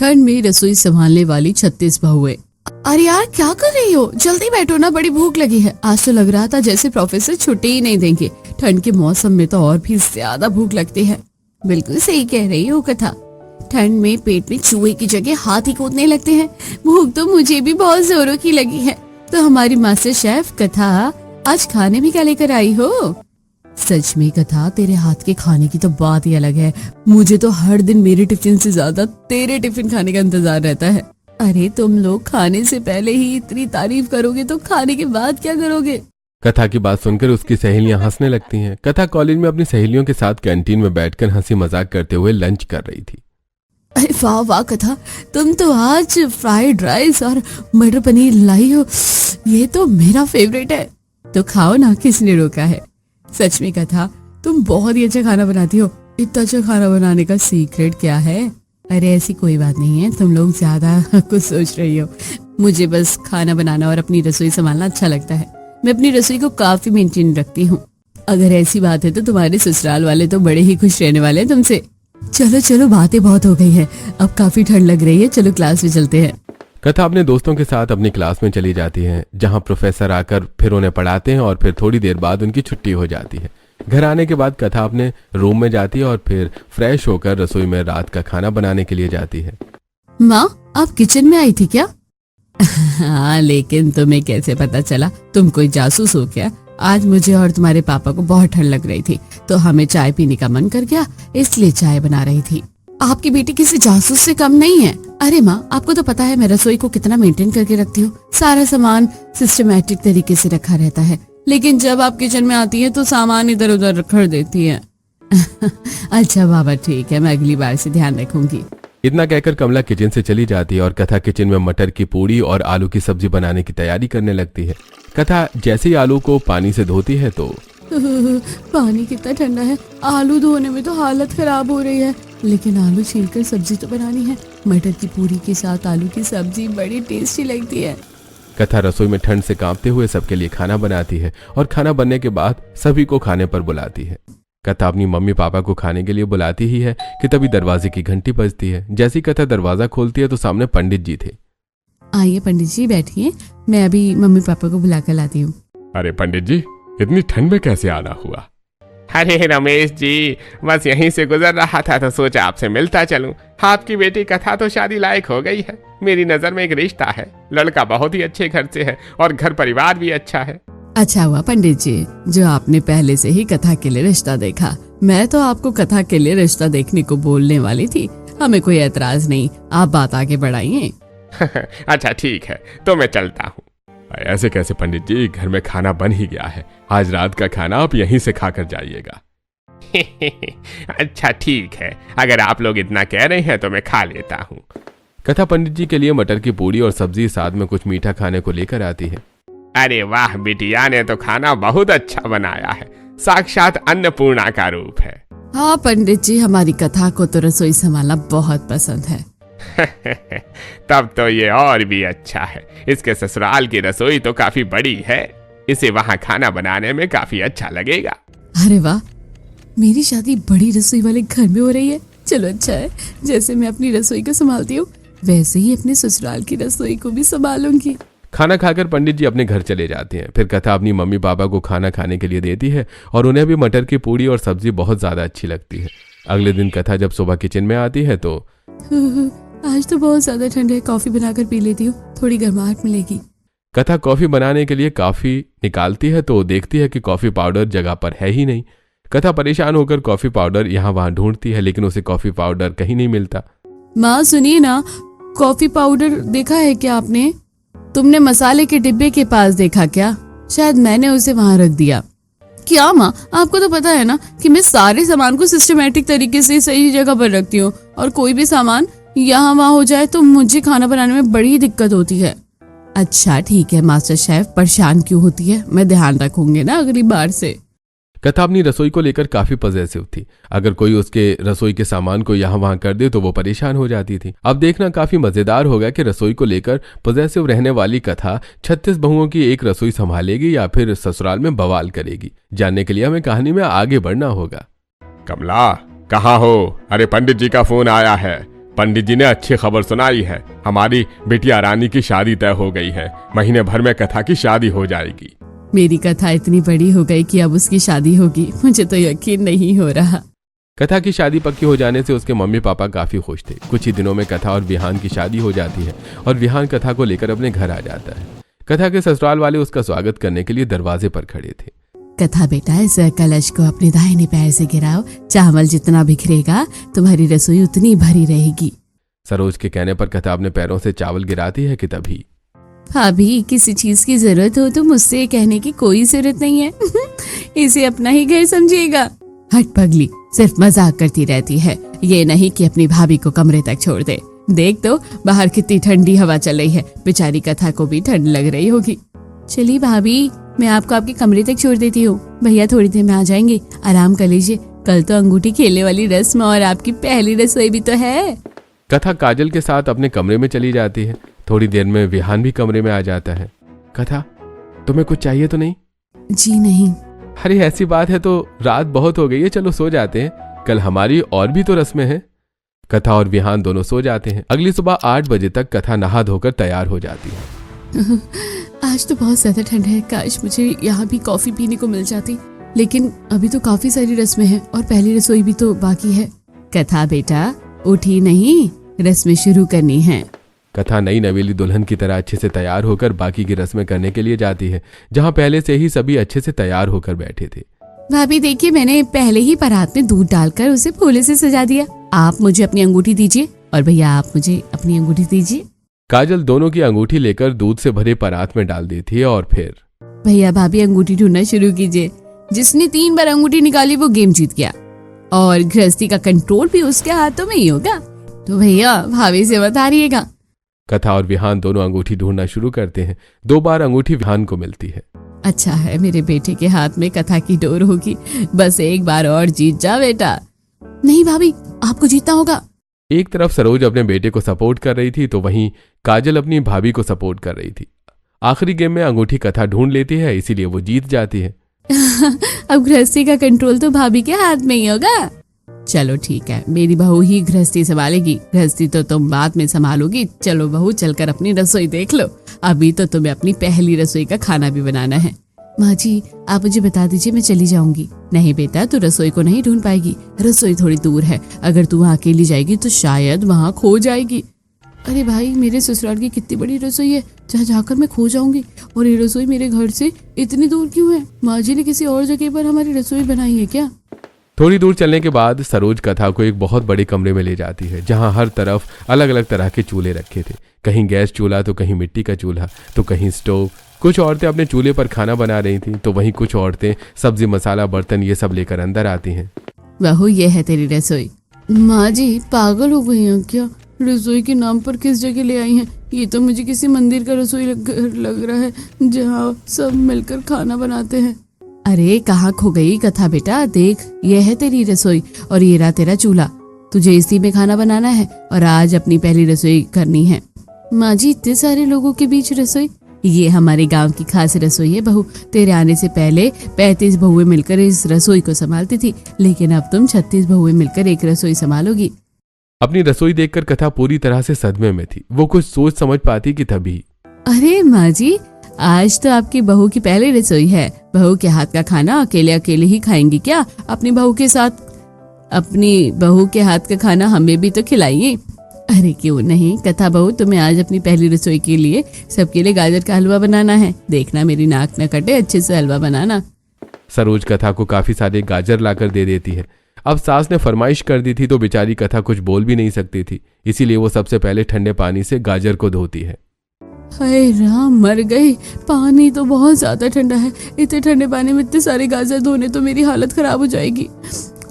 ठंड में रसोई संभालने वाली 36 बहुएं। अरे यार क्या कर रही हो, जल्दी बैठो ना, बड़ी भूख लगी है। आज तो लग रहा था जैसे प्रोफेसर छुट्टी ही नहीं देंगे। ठंड के मौसम में तो और भी ज्यादा भूख लगती है। बिल्कुल सही कह रही हो कथा, ठंड में पेट में चूहे की जगह हाथी कूदने लगते हैं। भूख तो मुझे भी बहुत जोरों की लगी है। तो हमारी मास्टर शेफ कथा आज खाने में क्या लेकर आई हो? सच में कथा, तेरे हाथ के खाने की तो बात ही अलग है। मुझे तो हर दिन मेरे टिफिन से ज्यादा तेरे टिफिन खाने का इंतजार रहता है। अरे तुम लोग खाने से पहले ही इतनी तारीफ करोगे तो खाने के बाद क्या करोगे? कथा की बात सुनकर उसकी सहेलियां हंसने लगती हैं। कथा कॉलेज में अपनी सहेलियों के साथ कैंटीन में बैठकर हंसी मजाक करते हुए लंच कर रही थी। अरे वाह वाह कथा, तुम तो आज फ्राइड राइस और मटर पनीर लाई हो। ये तो मेरा फेवरेट है। तो खाओ ना, किसने रोका है। सच में कथा, तुम बहुत ही अच्छा खाना बनाती हो। इतना अच्छा खाना बनाने का सीक्रेट क्या है? अरे ऐसी कोई बात नहीं है, तुम लोग ज्यादा कुछ सोच रही हो। मुझे बस खाना बनाना और अपनी रसोई संभालना अच्छा लगता है। मैं अपनी रसोई को काफी मेंटेन रखती हूँ। अगर ऐसी बात है तो तुम्हारे ससुराल वाले तो बड़े ही खुश रहने वाले हैं तुमसे। चलो चलो, बातें बहुत हो गई है, अब काफी ठंड लग रही है, चलो क्लास में चलते हैं। कथा अपने दोस्तों के साथ अपनी क्लास में चली जाती है, जहाँ प्रोफेसर आकर फिर उन्हें पढ़ाते हैं और फिर थोड़ी देर बाद उनकी छुट्टी हो जाती है। घर आने के बाद कथा अपने रूम में जाती है और फिर फ्रेश होकर रसोई में रात का खाना बनाने के लिए जाती है। माँ, आप किचन में आई थी क्या? हाँ, लेकिन तुम्हें कैसे पता चला? तुम कोई जासूस हो क्या? आज मुझे और तुम्हारे पापा को बहुत ठंड लग रही थी तो हमें चाय पीने का मन कर गया, इसलिए चाय बना रही थी। आपकी बेटी किसी जासूस से कम नहीं है। अरे माँ, आपको तो पता है मैं रसोई को कितना मेंटेन करके रखती हूँ। सारा सामान सिस्टमैटिक तरीके से रखा रहता है, लेकिन जब आप किचन में आती है तो सामान इधर उधर रख देती है। अच्छा बाबा, ठीक है, मैं अगली बार से ध्यान रखूंगी। इतना कहकर कमला किचन से चली जाती है और कथा किचन में मटर की पूड़ी और आलू की सब्जी बनाने की तैयारी करने लगती है। कथा जैसे ही आलू को पानी से धोती है तो पानी कितना ठंडा है, आलू धोने में तो हालत खराब हो रही है। लेकिन आलू छीलकर सब्जी तो बनानी है। मटर की पूरी के साथ आलू की सब्जी बड़ी टेस्टी लगती है। कथा रसोई में ठंड से कांपते हुए सबके लिए खाना बनाती है और खाना बनने के बाद सभी को खाने पर बुलाती है। कथा अपनी मम्मी पापा को खाने के लिए बुलाती ही है कि तभी दरवाजे की घंटी बजती है। जैसी कथा दरवाजा खोलती है तो सामने पंडित जी थे। आइए पंडित जी, बैठिए, मैं अभी मम्मी पापा को बुला कर लाती हूँ। अरे पंडित जी, इतनी ठंड में कैसे आना हुआ? अरे रमेश जी, बस यहीं से गुजर रहा था तो सोचा आपसे मिलता चलूं। आपकी बेटी कथा तो शादी लायक हो गई है। मेरी नजर में एक रिश्ता है, लड़का बहुत ही अच्छे घर से है और घर परिवार भी अच्छा है। अच्छा हुआ पंडित जी जो आपने पहले से ही कथा के लिए रिश्ता देखा। मैं तो आपको कथा के लिए रिश्ता देखने को बोलने वाली थी। हमें कोई एतराज नहीं, आप बात आगे बढ़ाइए। अच्छा ठीक है, तो मैं चलता हूँ। ऐसे कैसे पंडित जी, घर में खाना बन ही गया है। आज रात का खाना आप यहीं से खाकर जाइएगा। अच्छा ठीक है, अगर आप लोग इतना कह रहे हैं तो मैं खा लेता हूँ। कथा पंडित जी के लिए मटर की पूड़ी और सब्जी साथ में कुछ मीठा खाने को लेकर आती है। अरे वाह, बिटिया ने तो खाना बहुत अच्छा बनाया है, साक्षात अन्नपूर्णा का रूप है। हाँ पंडित जी, हमारी कथा को तो रसोई संभालना बहुत पसंद है। तब तो ये और भी अच्छा है। इसके ससुराल की रसोई तो काफी बड़ी है, इसे वहाँ खाना बनाने में काफी अच्छा लगेगा। अरे वाह, मेरी शादी बड़ी रसोई वाले घर में हो रही है। चलो अच्छा है, जैसे मैं अपनी रसोई को संभालती हूँ वैसे ही अपने ससुराल की रसोई को भी संभालूंगी। खाना खाकर पंडित जी अपने घर चले जाते हैं। फिर कथा अपनी मम्मी पापा को खाना खाने के लिए देती है और उन्हें भी मटर की पूड़ी और सब्जी बहुत ज्यादा अच्छी लगती है। अगले दिन कथा जब सुबह किचन में आती है तो आज तो बहुत ज्यादा ठंड है, कॉफी बनाकर पी लेती हूँ, थोड़ी गर्माहट मिलेगी। कथा कॉफी बनाने के लिए कॉफी निकालती है तो देखती है कि कॉफी पाउडर जगह पर है ही नहीं। कथा परेशान होकर कॉफी पाउडर यहाँ वहां ढूंढती है, लेकिन उसे कॉफी पाउडर कहीं नहीं मिलता। माँ सुनिए ना, कॉफी पाउडर देखा है क्या आपने? तुमने मसाले के डिब्बे के पास देखा क्या? शायद मैंने उसे वहां रख दिया। क्या माँ, आपको तो पता है ना कि मैं सारे सामान को सिस्टमैटिक तरीके से सही जगह पर रखती हूँ और कोई भी सामान यहाँ वहाँ हो जाए तो मुझे खाना बनाने में बड़ी दिक्कत होती है। अच्छा ठीक है मास्टर शेफ, परेशान क्यों होती है, मैं ध्यान रखूंगी ना अगली बार से। कथा अपनी रसोई को लेकर काफी पॉजिटिव थी। अगर कोई उसके रसोई के सामान को यहाँ वहां कर दे तो वो परेशान हो जाती थी। अब देखना काफी मजेदार होगा कि रसोई को लेकर पॉजिटिव रहने वाली कथा 36 बहुओं की एक रसोई संभालेगी या फिर ससुराल में बवाल करेगी। जानने के लिए हमें कहानी में आगे बढ़ना होगा। कमला, कहाँ हो? अरे पंडित जी का फोन आया है, पंडित जी ने अच्छी खबर सुनाई है। हमारी बिटिया रानी की शादी तय हो गई है। महीने भर में कथा की शादी हो जाएगी। मेरी कथा इतनी बड़ी हो गई कि अब उसकी शादी होगी, मुझे तो यकीन नहीं हो रहा। कथा की शादी पक्की हो जाने से उसके मम्मी पापा काफी खुश थे। कुछ ही दिनों में कथा और विहान की शादी हो जाती है और विहान कथा को लेकर अपने घर आ जाता है। कथा के ससुराल वाले उसका स्वागत करने के लिए दरवाजे पर खड़े थे। कथा बेटा, इस कलश को अपने दाहिने पैर से गिराओ। चावल जितना बिखरेगा तुम्हारी रसोई उतनी भरी रहेगी। सरोज के कहने पर कथा अपने पैरों से चावल गिराती है कि तभी भाभी, किसी चीज की जरूरत हो तो मुझसे कहने की कोई जरूरत नहीं है। इसे अपना ही घर समझिएगा। हट पगली, सिर्फ मजाक करती रहती है। ये नहीं कि अपनी भाभी को कमरे तक छोड़ दे। देख तो बाहर कितनी ठंडी हवा चल रही है। बेचारी कथा को भी ठंड लग रही होगी। चलिए भाभी, मैं आपको आपके कमरे तक छोड़ देती हूँ। भैया थोड़ी देर में आ जाएंगे, आराम कर लीजिए। कल तो अंगूठी खेलने वाली रस्म और आपकी पहली रसोई भी तो है। कथा काजल के साथ अपने कमरे में चली जाती है। थोड़ी देर में विहान भी कमरे में आ जाता है। कथा, तुम्हें कुछ चाहिए तो नहीं? जी नहीं। अरे ऐसी बात है तो रात बहुत हो गई है, चलो सो जाते हैं। कल हमारी और भी तो रस्में हैं। कथा और विहान दोनों सो जाते हैं। अगली सुबह 8 बजे तक कथा नहा धोकर तैयार हो जाती है। आज तो बहुत ज्यादा ठंड है। काश मुझे यहाँ भी कॉफी पीने को मिल जाती, लेकिन अभी तो काफी सारी रस्में हैं और पहली रसोई भी तो बाकी है। कथा बेटा, उठी नहीं, रस्में शुरू करनी है। कथा नई नवेली दुल्हन की तरह अच्छे से तैयार होकर बाकी की रस्में करने के लिए जाती है, जहाँ पहले से ही सभी अच्छे से तैयार होकर बैठे थे। भाभी देखिए, मैंने पहले ही परात में दूध डालकर उसे फूलों से सजा दिया। आप मुझे अपनी अंगूठी दीजिए और भैया आप मुझे अपनी अंगूठी दीजिए। काजल दोनों की अंगूठी लेकर दूध से भरे परात में डाल देती है और फिर भैया भाभी अंगूठी ढूंढना शुरू कीजिए। जिसने 3 बार अंगूठी निकाली वो गेम जीत गया और गृहस्थी का कंट्रोल भी उसके हाथों में ही होगा। तो भैया भाभी से मत हारिएगा। कथा और विहान दोनों अंगूठी ढूंढना शुरू करते हैं। 2 बार अंगूठी विहान को मिलती है। अच्छा है मेरे बेटे के हाथ में कथा की डोर होगी। बस एक बार और जीत जा बेटा। नहीं भाभी, आपको जीतना होगा। एक तरफ सरोज अपने बेटे को सपोर्ट कर रही थी तो वहीं काजल अपनी भाभी को सपोर्ट कर रही थी। आखिरी गेम में अंगूठी कथा ढूंढ लेती है, इसीलिए वो जीत जाती है। अब गृहस्थी का कंट्रोल तो भाभी के हाथ में ही होगा। चलो ठीक है, मेरी बहू ही गृहस्थी संभालेगी। गृहस्थी तो तुम बाद में संभालोगी। चलो बहू, चलकर अपनी रसोई देख लो। अभी तो तुम्हें अपनी पहली रसोई का खाना भी बनाना है। माँ जी, आप मुझे बता दीजिए, मैं चली जाऊंगी। नहीं बेटा, तू रसोई को नहीं ढूंढ पाएगी। रसोई थोड़ी दूर है। अगर तू वहाँ अकेली जाएगी तो शायद वहाँ खो जाएगी। अरे भाई, मेरे ससुराल की कितनी बड़ी रसोई है जहाँ जाकर मैं खो जाऊंगी। और ये रसोई मेरे घर से इतनी दूर क्यों है? माँ जी ने किसी और जगह पर हमारी रसोई बनाई है क्या? थोड़ी दूर चलने के बाद सरोज कथा को एक बहुत बड़े कमरे में ले जाती है, जहां हर तरफ अलग अलग तरह के चूल्हे रखे थे। कहीं गैस चूल्हा तो कहीं मिट्टी का चूल्हा तो कहीं स्टोव। कुछ औरतें अपने चूल्हे पर खाना बना रही थीं तो वहीं कुछ औरतें सब्जी मसाला बर्तन ये सब लेकर अंदर आती हैं। बहू, ये है तेरी रसोई। माँ जी पागल हो गई हैं क्या? रसोई के नाम पर किस जगह ले आई हैं? ये तो मुझे किसी मंदिर का रसोई लग रहा है जहाँ सब मिलकर खाना बनाते हैं। अरे कहाँ खो गई कथा बेटा? देख, ये है तेरी रसोई और ये रहा तेरा चूल्हा। तुझे इसी में खाना बनाना है और आज अपनी पहली रसोई करनी है। माँ जी, इतने सारे लोगों के बीच रसोई? ये हमारे गांव की खास रसोई है बहू। तेरे आने से पहले 35 बहुएं मिलकर इस रसोई को संभालती थी, लेकिन अब तुम 36 बहुएं मिलकर एक रसोई संभालोगी। अपनी रसोई देखकर कथा पूरी तरह से सदमे में थी। वो कुछ सोच समझ पाती कि तभी अरे माँ जी, आज तो आपकी बहू की पहली रसोई है। बहू के हाथ का खाना अकेले अकेले ही खाएंगी क्या? अपनी बहू के हाथ का खाना हमें भी तो खिलाइए। अरे क्यों नहीं कथा बहू, तुम्हें आज अपनी पहली रसोई के लिए सबके लिए गाजर का हलवा बनाना है। देखना मेरी नाक न कटे, अच्छे से हलवा बनाना। सरोज कथा को काफी सारे गाजर लाकर दे देती है। अब सास ने फरमाइश कर दी थी तो बेचारी कथा कुछ बोल भी नहीं सकती थी, इसीलिए वो सबसे पहले ठंडे पानी से गाजर को धोती है। हाय राम, मर गई। पानी तो बहुत ज्यादा ठंडा है। इतने ठंडे पानी में इतने सारे गाजर धोने तो मेरी हालत खराब हो जाएगी।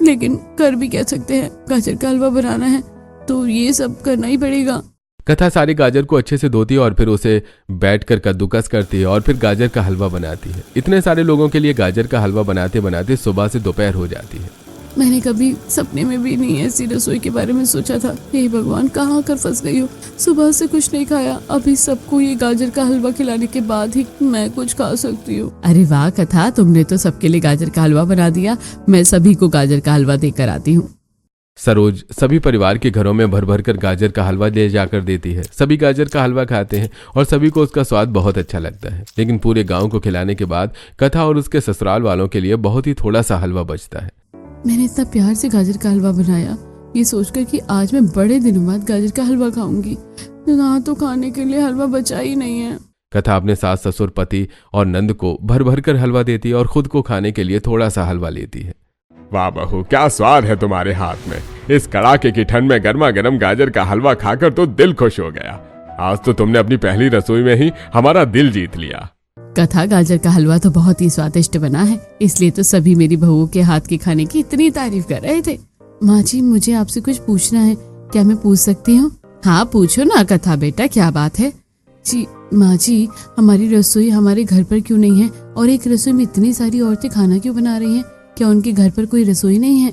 लेकिन कर भी कह सकते हैं, गाजर का हलवा बनाना है तो ये सब करना ही पड़ेगा। कथा सारे गाजर को अच्छे से धोती है और फिर उसे बैठकर कद्दूकस करती है और फिर गाजर का हलवा बनाती है। इतने सारे लोगों के लिए गाजर का हलवा बनाते बनाते सुबह से दोपहर हो जाती है। मैंने कभी सपने में भी नहीं ऐसी रसोई के बारे में सोचा था। हे भगवान, कहाँ कर फंस गई हो। सुबह से कुछ नहीं खाया, अभी सबको ये गाजर का हलवा खिलाने के बाद ही मैं कुछ खा सकती हूँ। अरे वाह कथा, तुमने तो सबके लिए गाजर का हलवा बना दिया। मैं सभी को गाजर का हलवा देकर आती हूँ। सरोज सभी परिवार के घरों में भर भर कर गाजर का हलवा ले जाकर देती है। सभी गाजर का हलवा खाते हैं और सभी को उसका स्वाद बहुत अच्छा लगता है। लेकिन पूरे गांव को खिलाने के बाद कथा और उसके ससुराल वालों के लिए बहुत ही थोड़ा सा हलवा बचता है। मैंने इतना प्यार से गाजर का हलवा बनाया, ये सोचकर कि आज मैं बड़े दिनों बाद गाजर का हलवा खाऊंगी, यहाँ तो खाने के लिए हलवा बचा ही नहीं है। कथा अपने सास ससुर पति और नंद को भर भर कर हलवा देती है और खुद को खाने के लिए थोड़ा सा हलवा लेती है। वाह बहू, क्या स्वाद है तुम्हारे हाथ में। इस कड़ाके की ठंड में गर्मा गर्म गाजर का हलवा खाकर तो दिल खुश हो गया। आज तो तुमने अपनी पहली रसोई में ही हमारा दिल जीत लिया। कथा, गाजर का हलवा तो बहुत ही स्वादिष्ट बना है, इसलिए तो सभी मेरी बहू के हाथ के खाने की इतनी तारीफ कर रहे थे। माँ जी, मुझे आपसे कुछ पूछना है, क्या मैं पूछ सकती हूँ? हाँ पूछो ना कथा बेटा, क्या बात है? जी माँ जी, हमारी रसोई हमारे घर पर क्यों नहीं है और एक रसोई में इतनी सारी औरतें खाना क्यों बना रही हैं? क्या उनके घर पर कोई रसोई नहीं है?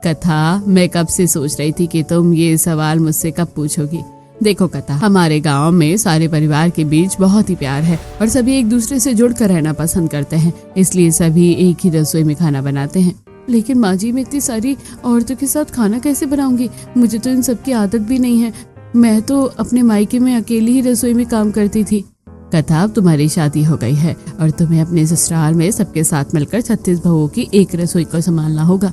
कथा, मैं कब से सोच रही थी कि तुम ये सवाल मुझसे कब पूछोगी। देखो कथा, हमारे गांव में सारे परिवार के बीच बहुत ही प्यार है और सभी एक दूसरे से जुड़कर रहना पसंद करते हैं, इसलिए सभी एक ही रसोई में खाना बनाते हैं। लेकिन माँ जी, मैं इतनी सारी औरतों के साथ खाना कैसे बनाऊंगी? मुझे तो इन सब की आदत भी नहीं है। मैं तो अपने मायके में अकेली ही रसोई में काम करती थी। कथा, अब तुम्हारी शादी हो गई है और तुम्हें अपने ससुराल में सबके साथ मिलकर 36 बहुओं की एक रसोई को संभालना होगा।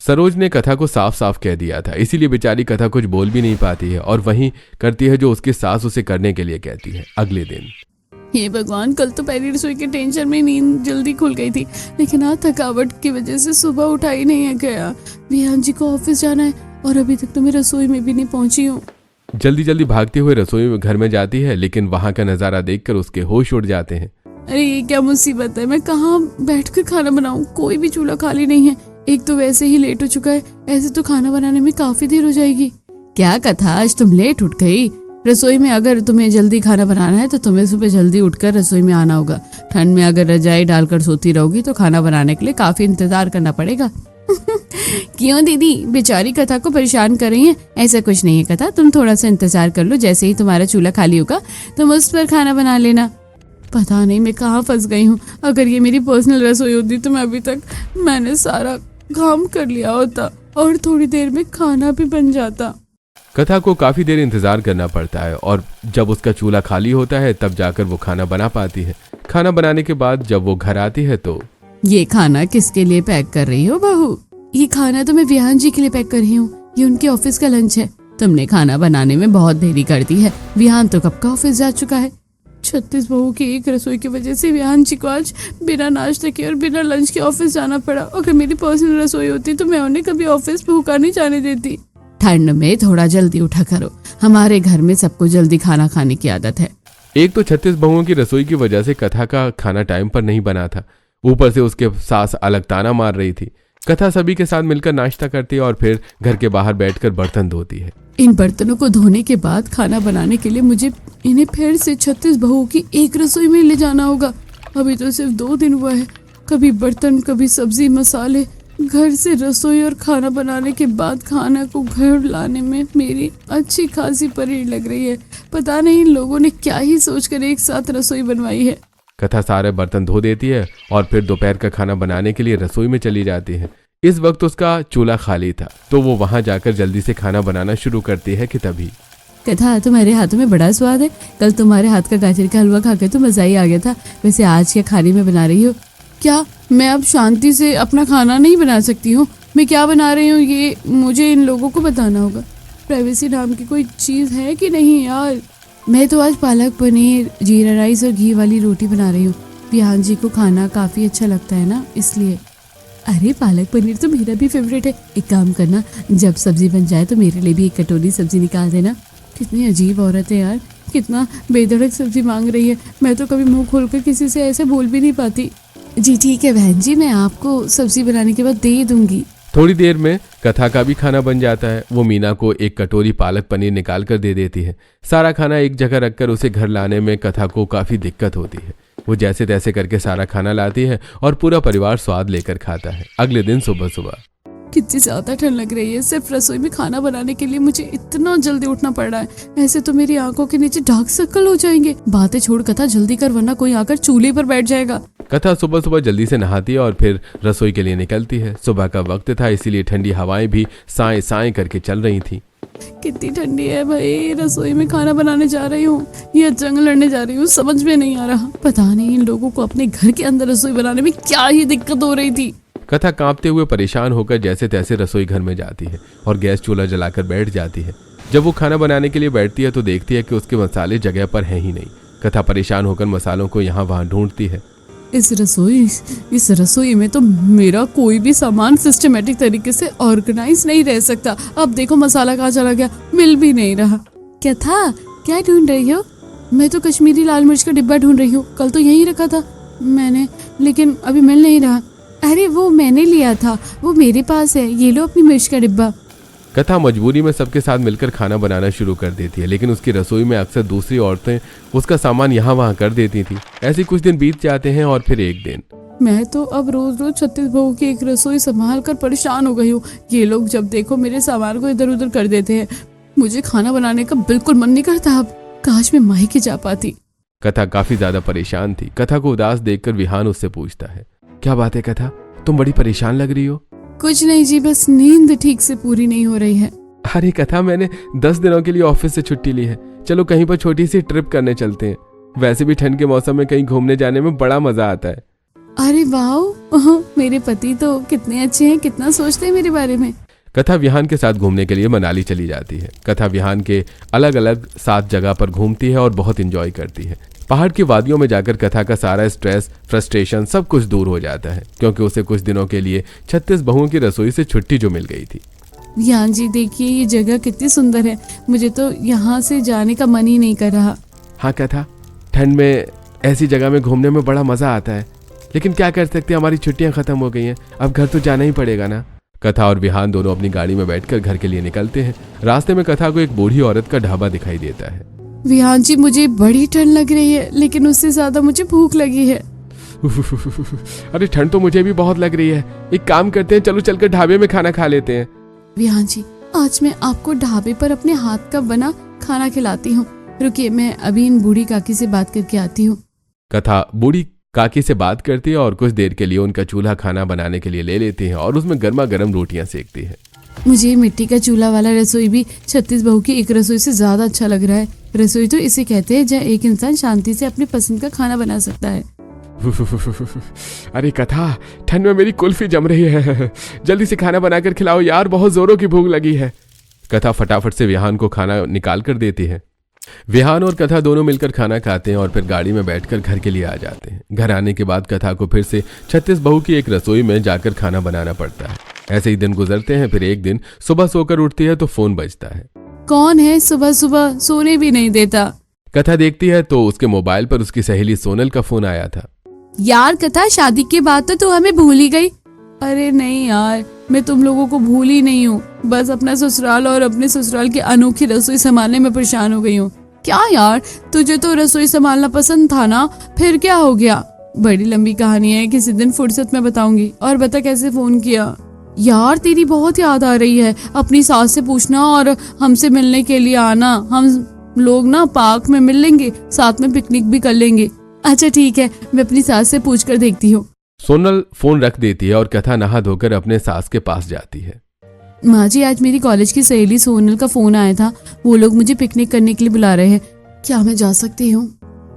सरोज ने कथा को साफ साफ कह दिया था, इसीलिए बेचारी कथा कुछ बोल भी नहीं पाती है और वहीं करती है जो उसकी सास उसे करने के लिए कहती है। अगले दिन, हे भगवान, कल तो पहली रसोई के टेंशन में नींद जल्दी खुल गई थी, लेकिन आज थकावट की वजह से सुबह उठा ही नहीं गया। विहान जी को ऑफिस जाना है और अभी तक तो मैं रसोई में भी नहीं पहुंची हूँ। जल्दी जल्दी भागते हुए रसोई घर में जाती है, लेकिन वहां का नजारा देखकर उसके होश उड़ जाते हैं। अरे ये क्या मुसीबत है, मैं कहाँ बैठकर खाना बनाऊं? कोई भी चूल्हा खाली नहीं है। एक तो वैसे ही लेट हो चुका है, ऐसे तो खाना बनाने में काफी देर हो जाएगी। क्या कथा, आज तुम लेट उठ गई? रसोई में अगर तुम्हें जल्दी खाना बनाना है तो तुम्हें सुबह जल्दी उठकर रसोई में आना होगा। ठंड में अगर रजाई डालकर सोती रहोगी तो खाना बनाने के लिए काफी इंतजार करना पड़ेगा। क्यों दीदी, बेचारी कथा को परेशान कर रही हैं? ऐसा कुछ नहीं है कथा, तुम थोड़ा सा इंतजार कर लो, जैसे ही तुम्हारा चूल्हा खाली होगा तुम उस पर खाना बना लेना। पता नहीं मैं कहाँ फंस गई हूँ। अगर ये मेरी पर्सनल रसोई होती तो मैं अभी तक मैंने सारा काम कर लिया होता और थोड़ी देर में खाना भी बन जाता। कथा को काफी देर इंतजार करना पड़ता है और जब उसका चूल्हा खाली होता है तब जाकर वो खाना बना पाती है। खाना बनाने के बाद जब वो घर आती है तो ये खाना किसके लिए पैक कर रही हो बहू? ये खाना तो मैं विहान जी के लिए पैक कर रही हूँ, ये उनके ऑफिस का लंच है। तुमने खाना बनाने में बहुत देरी कर दी है, विहान तो कब का ऑफिस जा चुका है। 36 बहू की एक रसोई की वजह से विहान जी को आज बिना नाश्ते के और बिना लंच के ऑफिस जाना पड़ा। अगर मेरी पर्सनल रसोई होती तो मैं उन्हें कभी ऑफिस भूखा नहीं जाने देती। ठंड में थोड़ा जल्दी उठा करो, हमारे घर में सबको जल्दी खाना खाने की आदत है। एक तो 36 बहुओं की रसोई की वजह से कथा का खाना टाइम पर नहीं बना था, ऊपर से उसके सास अलग ताना मार रही थी। कथा सभी के साथ मिलकर नाश्ता करती है और फिर घर के बाहर बैठकर बर्तन धोती है। इन बर्तनों को धोने के बाद खाना बनाने के लिए मुझे इन्हें फिर से 36 बहुओं की एक रसोई में ले जाना होगा। अभी तो सिर्फ 2 दिन हुआ है, कभी बर्तन कभी सब्जी मसाले, घर से रसोई और खाना बनाने के बाद खाना को घर लाने में मेरी अच्छी खासी परेड लग रही है। पता नहीं इन लोगों ने क्या ही सोचकर एक साथ रसोई बनवाई है। कथा सारे बर्तन धो देती है और फिर दोपहर का खाना बनाने के लिए रसोई में चली जाती है। इस वक्त उसका चूल्हा खाली था तो वो वहां जाकर जल्दी से खाना बनाना शुरू करती है कि तभी कथा, तुम्हारे हाथों में बड़ा स्वाद है। कल तुम्हारे हाथ का गाजर का हलवा खाकर तो मजा ही आ गया था। वैसे आज क्या खाने में बना रही हो? क्या मैं अब शांति से अपना खाना नहीं बना सकती हूँ? मैं क्या बना रही हूँ ये मुझे इन लोगों को बताना होगा। प्राइवेसी नाम की कोई चीज़ है कि नहीं यार? मैं तो आज पालक पनीर, जीरा राइस और घी वाली रोटी बना रही हूँ। विहान जी को खाना काफ़ी अच्छा लगता है ना, इसलिए। अरे पालक पनीर तो मेरा भी फेवरेट है। एक काम करना, जब सब्जी बन जाए तो मेरे लिए भी एक कटोरी सब्जी निकाल देना। कितनी अजीब औरत है यार, कितना बेधड़क सब्जी मांग रही है। मैं तो कभी मुंह खोलकर किसी से ऐसे बोल भी नहीं पाती। जी ठीक है बहन जी, मैं आपको सब्जी बनाने के बाद दे दूंगी। थोड़ी देर में कथा का भी खाना बन जाता है। वो मीना को एक कटोरी पालक पनीर निकाल कर दे देती है। सारा खाना एक जगह रखकर उसे घर लाने में कथा को काफी दिक्कत होती है। वो जैसे तैसे करके सारा खाना लाती है और पूरा परिवार स्वाद लेकर खाता है। अगले दिन सुबह सुबह कितनी ज्यादा ठंड लग रही है। सिर्फ रसोई में खाना बनाने के लिए मुझे इतना जल्दी उठना पड़ रहा है। ऐसे तो मेरी आंखों के नीचे डार्क सर्कल हो जाएंगे। बातें छोड़ कथा, जल्दी कर वरना कोई आकर चूल्हे पर बैठ जाएगा। कथा सुबह सुबह जल्दी से नहाती है और फिर रसोई के लिए निकलती है। सुबह का वक्त था, इसीलिए ठंडी हवाएं भी साएं साएं करके चल रही थी। कितनी ठंडी है भाई, रसोई में खाना बनाने जा रही हूँ या जंग लड़ने जा रही हूँ समझ में नहीं आ रहा। पता नहीं इन लोगों को अपने घर के अंदर रसोई बनाने में क्या ही दिक्कत हो रही थी। कथा कांपते हुए परेशान होकर जैसे तैसे रसोई घर में जाती है और गैस चूल्हा जलाकर बैठ जाती है। जब वो खाना बनाने के लिए बैठती है तो देखती है कि उसके मसाले जगह पर हैं ही नहीं। कथा परेशान होकर मसालों को यहाँ वहाँ ढूंढती है। इस रसोई में तो मेरा कोई भी सामान सिस्टमेटिक तरीके से ऑर्गेनाइज नहीं रह सकता। अब देखो मसाला कहाँ चला गया, मिल भी नहीं रहा। क्या था, क्या ढूंढ रही हो? मैं तो कश्मीरी लाल मिर्च का डिब्बा ढूंढ रही हूँ, कल तो यहीं रखा था मैंने, लेकिन अभी मिल नहीं रहा। अरे वो मैंने लिया था, वो मेरे पास है, ये लो अपनी मिर्च का डिब्बा। कथा मजबूरी में सबके साथ मिलकर खाना बनाना शुरू कर देती है, लेकिन उसकी रसोई में अक्सर दूसरी औरतें उसका सामान यहाँ वहाँ कर देती थी। ऐसे कुछ दिन बीत जाते हैं और फिर एक दिन मैं तो अब रोज रोज 36 बहू की एक रसोई संभाल कर परेशान हो गई हूँ। ये लोग जब देखो मेरे सामान को इधर उधर कर देते हैं। मुझे खाना बनाने का बिल्कुल मन नहीं करता। अब काश मैं मायके जा पाती। कथा काफी ज्यादा परेशान थी। कथा को उदास देखकर विहान उससे पूछता है, क्या बात है कथा, तुम बड़ी परेशान लग रही हो? कुछ नहीं जी, बस नींद ठीक से पूरी नहीं हो रही है। अरे कथा, मैंने 10 दिनों के लिए ऑफिस से छुट्टी ली है। चलो कहीं पर छोटी सी ट्रिप करने चलते हैं। वैसे भी ठंड के मौसम में कहीं घूमने जाने में बड़ा मजा आता है। अरे वाह, मेरे पति तो कितने अच्छे हैं, कितना सोचते हैं मेरे बारे में। कथा विहान के साथ घूमने के लिए मनाली चली जाती है। कथा विहान के अलग अलग 7 जगह पर घूमती है और बहुत इंजॉय करती है। पहाड़ की वादियों में जाकर कथा का सारा स्ट्रेस, फ्रस्ट्रेशन सब कुछ दूर हो जाता है, क्योंकि उसे कुछ दिनों के लिए 36 बहुओं की रसोई से छुट्टी जो मिल गई थी। विहान जी देखिए, ये जगह कितनी सुंदर है, मुझे तो यहाँ से जाने का मन ही नहीं कर रहा। हाँ कथा, ठंड में ऐसी जगह में घूमने में बड़ा मजा आता है, लेकिन क्या कर सकते हैं, हमारी छुट्टियां खत्म हो गई हैं, अब घर तो जाना ही पड़ेगा ना। कथा और विहान दोनों अपनी गाड़ी में बैठकर घर के लिए निकलते हैं। रास्ते में कथा को एक बूढ़ी औरत का ढाबा दिखाई देता है। विहान जी, मुझे बड़ी ठंड लग रही है, लेकिन उससे ज्यादा मुझे भूख लगी है। अरे ठंड तो मुझे भी बहुत लग रही है। एक काम करते हैं, चलो चलकर ढाबे में खाना खा लेते हैं। विहान जी, आज मैं आपको ढाबे पर अपने हाथ का बना खाना खिलाती हूँ। रुकिए, मैं अभी इन बूढ़ी काकी से बात करके आती हूँ। कथा बूढ़ी काकी से बात करती है और कुछ देर के लिए उनका चूल्हा खाना बनाने के लिए ले लेती है और उसमें गर्मा गर्म रोटियां सेकती है। मुझे मिट्टी का चूल्हा वाला रसोई भी 36 बहू की एक रसोई से ज्यादा अच्छा लग रहा है। रसोई तो इसे कहते हैं जहाँ एक इंसान शांति से अपनी पसंद का खाना बना सकता है। अरे कथा, ठंड में मेरी कुल्फी जम रही है, जल्दी से खाना बनाकर खिलाओ यार, बहुत जोरों की भूख लगी है। कथा फटाफट से विहान को खाना निकाल कर देती है। विहान और कथा दोनों मिलकर खाना खाते हैं और फिर गाड़ी में बैठकर घर के लिए आ जाते हैं। घर आने के बाद कथा को फिर से 36 बहू की एक रसोई में जाकर खाना बनाना पड़ता है। ऐसे ही दिन गुजरते हैं। फिर एक दिन सुबह सोकर उठती है तो फोन बजता है। कौन है सुबह सुबह, सोने भी नहीं देता। कथा देखती है तो उसके मोबाइल पर उसकी सहेली सोनल का फोन आया था। यार कथा, शादी के बाद तो तू हमें भूल ही गई। अरे नहीं यार, मैं तुम लोगों को भूल ही नहीं हूँ, बस अपना ससुराल और अपने ससुराल की अनोखी रसोई संभालने में परेशान हो गई हूँ। क्या यार, तुझे तो रसोई संभालना पसंद था ना, फिर क्या हो गया? बड़ी लंबी कहानी है, किसी दिन फुर्सत में बताऊंगी। और बता कैसे फोन किया? यार तेरी बहुत याद आ रही है, अपनी सास से पूछना और हमसे मिलने के लिए आना। हम लोग ना पार्क में मिल लेंगे, साथ में पिकनिक भी कर लेंगे। अच्छा ठीक है, मैं अपनी सास से पूछ कर देखती हूँ। सोनल फोन रख देती है और कथा नहा धोकर अपने सास के पास जाती है। माँ जी, आज मेरी कॉलेज की सहेली सोनल का फोन आया था, वो लोग मुझे पिकनिक करने के लिए बुला रहे हैं, क्या मैं जा सकती हूँ?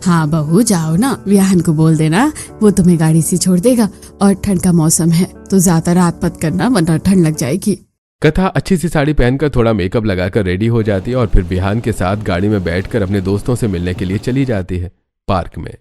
हाँ बहू, जाओ ना, विहान को बोल देना, वो तुम्हें गाड़ी से छोड़ देगा। और ठंड का मौसम है तो ज्यादा रात मत करना, वरना ठंड लग जाएगी। कथा अच्छी सी साड़ी पहनकर थोड़ा मेकअप लगाकर रेडी हो जाती है और फिर विहान के साथ गाड़ी में बैठकर अपने दोस्तों से मिलने के लिए चली जाती है पार्क में।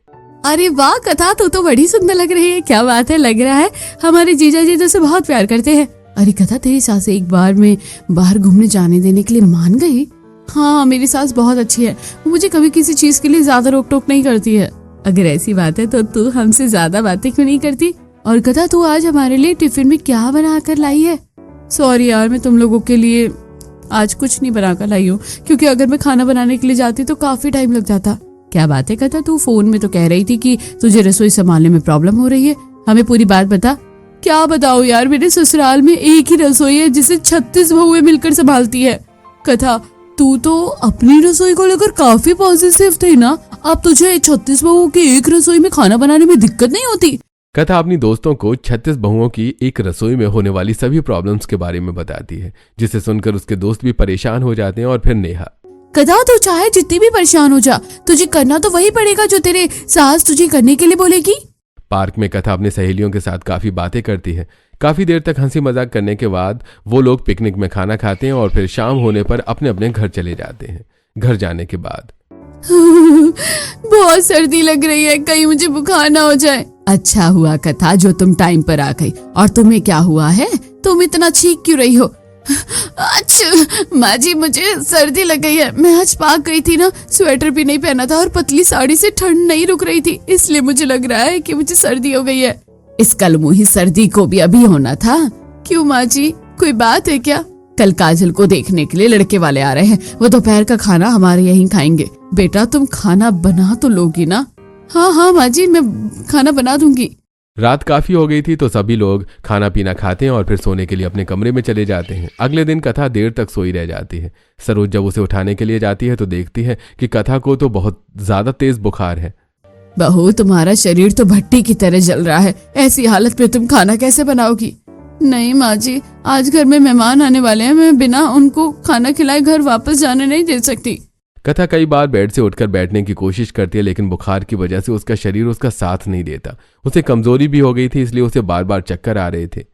अरे वाह कथा, तू तो बड़ी सुंदर लग रही है। क्या बात है, लग रहा है हमारे जीजा जी तुझसे बहुत प्यार करते हैं। अरे कथा, तेरी सास एक बार में बाहर घूमने जाने देने के लिए मान गई। हाँ, मेरी सास बहुत अच्छी है, मुझे कभी किसी चीज के लिए ज्यादा रोक टोक नहीं करती है। अगर ऐसी बात है तो तू हमसे ज्यादा बातें क्यों नहीं करती? और कथा, तू आज हमारे लिए टिफिन में क्या बना कर लाई है? सॉरी यार, मैं तुम लोगों के लिए आज कुछ नहीं बना कर लाई हूँ, क्योंकि अगर मैं खाना बनाने के लिए जाती तो काफी टाइम लग जाता। क्या बात है कथा, तू फोन में तो कह रही थी कि तुझे रसोई संभालने में प्रॉब्लम हो रही है, हमें पूरी बात बता। क्या बताओ यार, मेरे ससुराल में एक ही रसोई है जिसे 36 बहुएं मिलकर संभालती है। कथा, तू तो अपनी रसोई को लेकर काफी पॉजिटिव थी ना। अब तुझे 36 बहुओं की एक रसोई में खाना बनाने में दिक्कत नहीं होती। कथा अपनी दोस्तों को 36 बहुओं की एक रसोई में होने वाली सभी प्रॉब्लम्स के बारे में बताती है, जिसे सुनकर उसके दोस्त भी परेशान हो जाते हैं। और फिर नेहा, कथा तू चाहे जितनी भी परेशान हो जा, तुझे करना तो वही पड़ेगा जो तेरे सास तुझे करने के लिए बोलेगी। पार्क में कथा अपनी सहेलियों के साथ काफी बातें करती है। काफी देर तक हंसी मजाक करने के बाद वो लोग पिकनिक में खाना खाते हैं और फिर शाम होने पर अपने अपने घर चले जाते हैं। घर जाने के बाद बहुत सर्दी लग रही है, कहीं मुझे बुखार ना हो जाए। अच्छा हुआ कथा जो तुम टाइम पर आ गई। और तुम्हें क्या हुआ है, तुम इतना चीख क्यों रही हो? अच्छा माँ जी, मुझे सर्दी लग गई है। मैं आज पार्क गई थी ना, स्वेटर भी नहीं पहना था और पतली साड़ी से ठंड नहीं रुक रही थी, इसलिए मुझे लग रहा है कि मुझे सर्दी हो गई है। इस कलमुही सर्दी को भी अभी होना था। क्यों माँ जी, कोई बात है क्या? कल काजल को देखने के लिए लड़के वाले आ रहे हैं, वो दोपहर का खाना हमारे यहीं खाएंगे। बेटा तुम खाना बना तो लोगी ना? हाँ हाँ माँ जी, मैं खाना बना दूंगी। रात काफी हो गई थी तो सभी लोग खाना पीना खाते हैं और फिर सोने के लिए अपने कमरे में चले जाते हैं। अगले दिन कथा देर तक सोई रह जाती है। सरोज जब उसे उठाने के लिए जाती है तो देखती है कि कथा को तो बहुत ज्यादा तेज बुखार है। बहू, तुम्हारा शरीर तो भट्टी की तरह जल रहा है, ऐसी हालत में तुम खाना कैसे बनाओगी? नहीं माँ जी, आज घर में मेहमान आने वाले हैं, मैं बिना उनको खाना खिलाए घर वापस जाने नहीं दे सकती। कथा कई बार बेड से उठकर बैठने की कोशिश करती है, लेकिन बुखार की वजह से उसका शरीर उसका साथ नहीं देता। उसे कमजोरी भी हो गई थी, इसलिए उसे बार बार चक्कर आ रहे थे।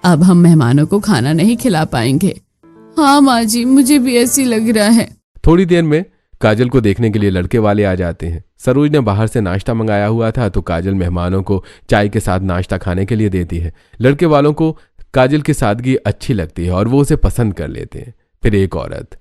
अब हम मेहमानों को खाना नहीं खिला पाएंगे। हाँ माँ जी, मुझे भी ऐसी लग रहा है। थोड़ी देर में काजल को देखने के लिए लड़के वाले आ जाते हैं। सरोज ने बाहर से नाश्ता मंगाया हुआ था तो काजल मेहमानों को चाय के साथ नाश्ता खाने के लिए देती है। लड़के वालों को काजल की सादगी अच्छी लगती है और वो उसे पसंद कर लेते हैं। फिर एक औरत,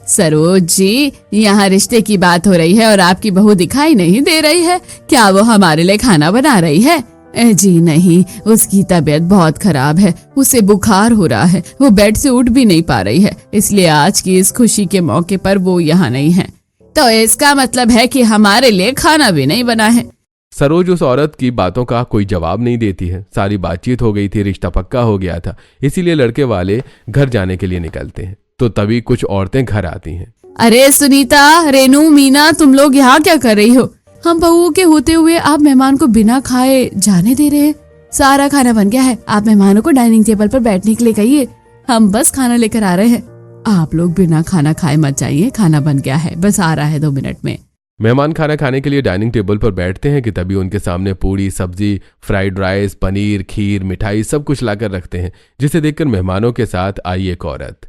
सरोज जी, यहाँ रिश्ते की बात हो रही है और आपकी बहू दिखाई नहीं दे रही है। क्या वो हमारे लिए खाना बना रही है? जी नहीं, उसकी तबीयत बहुत खराब है, उसे बुखार हो रहा है, वो बेड से उठ भी नहीं पा रही है, इसलिए आज की इस खुशी के मौके पर वो यहाँ नहीं है। तो इसका मतलब है कि हमारे लिए खाना भी नहीं बना है। सरोज उस औरत की बातों का कोई जवाब नहीं देती है। सारी बातचीत हो गई थी, रिश्ता पक्का हो गया था, इसीलिए लड़के वाले घर जाने के लिए निकलते हैं। तो तभी कुछ औरतें घर आती हैं। अरे सुनीता, रेनू, मीना, तुम लोग यहाँ क्या कर रही हो? हम बहुओं के होते हुए आप मेहमान को बिना खाए जाने दे रहे हैं। सारा खाना बन गया है, आप मेहमानों को डाइनिंग टेबल पर बैठने के लिए कहिए, हम बस खाना लेकर आ रहे हैं। आप लोग बिना खाना खाए मत जाइए, खाना बन गया है, बस आ रहा है 2 मिनट में। मेहमान खाना खाने के लिए डाइनिंग टेबल पर बैठते हैं कि तभी उनके सामने पूड़ी, सब्जी, फ्राइड राइस, पनीर, खीर, मिठाई सब कुछ लाकर रखते हैं, जिसे देखकर मेहमानों के साथ आई एक औरत।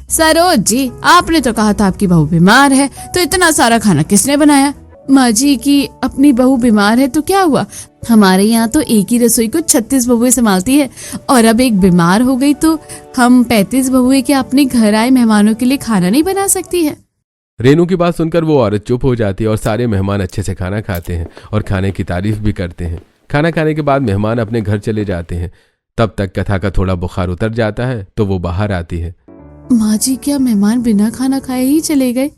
सरोज जी, आपने तो कहा था आपकी बहू बीमार है, तो इतना सारा खाना किसने बनाया? माँ जी की अपनी बहू बीमार है तो क्या हुआ? हमारे यहाँ तो एक ही रसोई को 36 बहुएं संभालती है और अब एक बीमार हो गई तो हम 35 बहुएं क्या अपने घर आए मेहमानों के लिए खाना नहीं बना सकती है? रेनू की बात सुनकर वो औरत चुप हो जाती है और सारे मेहमान अच्छे से खाना खाते हैं और खाने की तारीफ भी करते हैं। खाना खाने के बाद मेहमान अपने घर चले जाते हैं। तब तक कथा का थोड़ा बुखार उतर जाता है तो वो बाहर आती है। माँ जी, क्या मेहमान बिना खाना खाए ही चले गए?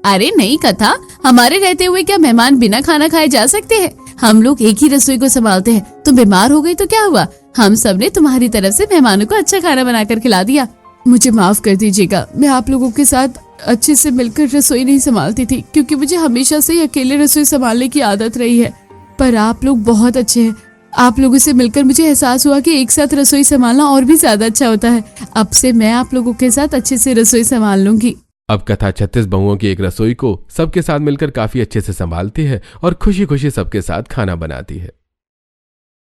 अरे नहीं कथा, हमारे रहते हुए क्या मेहमान बिना खाना खाए जा सकते हैं? हम लोग एक ही रसोई को संभालते हैं। तुम बीमार हो गई तो क्या हुआ? हम सब ने तुम्हारी तरफ से मेहमानों को अच्छा खाना बनाकर खिला दिया। मुझे माफ कर दीजिएगा, मैं आप लोगों के साथ अच्छे से मिलकर रसोई नहीं संभालती थी, क्योंकि मुझे हमेशा से ही अकेले रसोई संभालने की आदत रही है। पर आप लोग बहुत अच्छे हैं, आप लोगों से मिलकर मुझे एहसास हुआ कि एक साथ रसोई संभालना और भी ज्यादा अच्छा होता है। अब से मैं आप लोगों के साथ अच्छे से रसोई संभाल लूंगी। अब कथा 36 बहुओं की एक रसोई को सबके साथ मिलकर काफी अच्छे से संभालती है और खुशी खुशी सबके साथ खाना बनाती है।